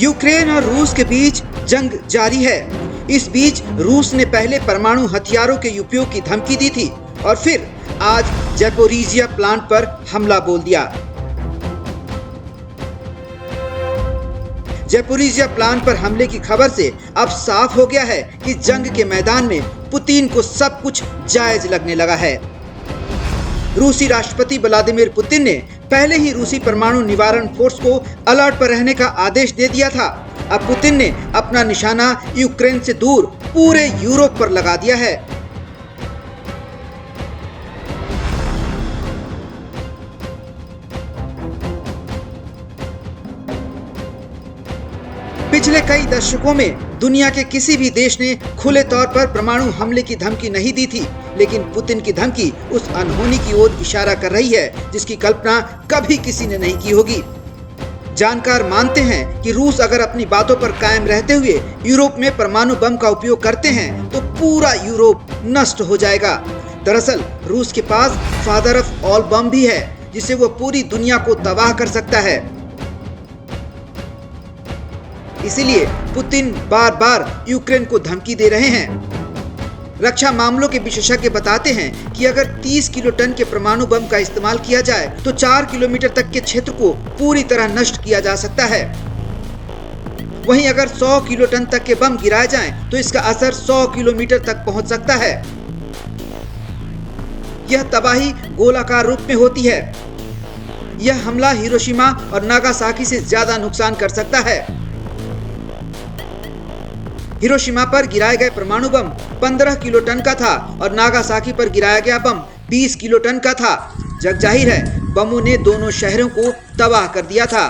Ukraine और रूस के बीच जंग जारी है। इस बीच रूस ने पहले परमाणु हथियारों के उपयोग की धमकी दी थी और फिर आज ज़ैपोरिज़िया प्लांट पर हमला बोल दिया। ज़ैपोरिज़िया प्लांट पर हमले की खबर से अब साफ हो गया है कि जंग के मैदान में पुतिन को सब कुछ जायज लगने लगा है। रूसी राष्ट्रपति व्लादिमीर पुतिन ने पहले ही रूसी परमाणु निवारण फोर्स को अलर्ट पर रहने का आदेश दे दिया था। अब पुतिन ने अपना निशाना यूक्रेन से दूर पूरे यूरोप पर लगा दिया है। पिछले कई दशकों में दुनिया के किसी भी देश ने खुले तौर पर परमाणु हमले की धमकी नहीं दी थी, लेकिन पुतिन की धमकी उस अनहोनी की ओर इशारा कर रही है जिसकी कल्पना कभी किसी ने नहीं की होगी। जानकार मानते हैं कि रूस अगर अपनी बातों पर कायम रहते हुए यूरोप में परमाणु बम का उपयोग करते हैं तो पूरा यूरोप नष्ट हो जाएगा। दरअसल रूस के पास फादर ऑफ ऑल बम भी है जिसे वो पूरी दुनिया को तबाह कर सकता है। इसीलिए पुतिन बार बार यूक्रेन को धमकी दे रहे हैं। रक्षा मामलों के विशेषज्ञ बताते हैं कि अगर 30 किलोटन के परमाणु बम का इस्तेमाल किया जाए तो 4 किलोमीटर तक के क्षेत्र को पूरी तरह नष्ट किया जा सकता है। वहीं अगर 100 किलोटन तक के बम गिराए जाएं तो इसका असर 100 किलोमीटर तक पहुंच सकता है। यह तबाही गोलाकार रूप में होती है। यह हमला हिरोशिमा और नागासाकी से ज्यादा नुकसान कर सकता है। हिरोशिमा पर गिराए गए परमाणु बम 15 किलोटन का था और नागासाकी पर गिराया गया बम 20 किलोटन का था। जग जाहिर है बमों ने दोनों शहरों को तबाह कर दिया था।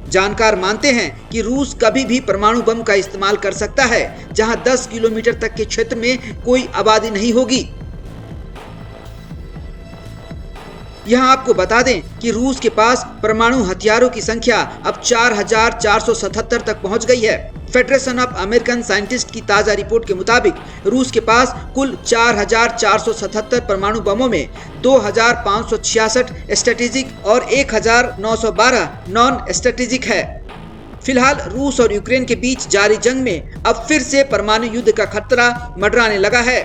जानकार मानते हैं कि रूस कभी भी परमाणु बम का इस्तेमाल कर सकता है जहां 10 किलोमीटर तक के क्षेत्र में कोई आबादी नहीं होगी। यहां आपको बता दें कि रूस के पास परमाणु हथियारों की संख्या अब 4477 तक पहुंच गई है। फेडरेशन ऑफ अमेरिकन साइंटिस्ट की ताजा रिपोर्ट के मुताबिक रूस के पास कुल 4477 परमाणु बमों में 2566 स्ट्रेटेजिक और 1912 नॉन स्ट्रेटेजिक है। फिलहाल रूस और यूक्रेन के बीच जारी जंग में अब फिर से परमाणु युद्ध का खतरा मंडराने लगा है।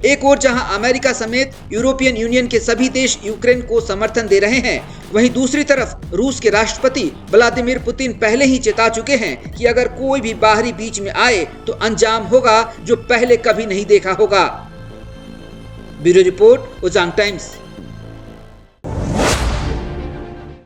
एक ओर जहां अमेरिका समेत यूरोपियन यूनियन के सभी देश यूक्रेन को समर्थन दे रहे हैं, वहीं दूसरी तरफ रूस के राष्ट्रपति व्लादिमीर पुतिन पहले ही चेता चुके हैं कि अगर कोई भी बाहरी बीच में आए तो अंजाम होगा जो पहले कभी नहीं देखा होगा। Bureau report, Ujang times.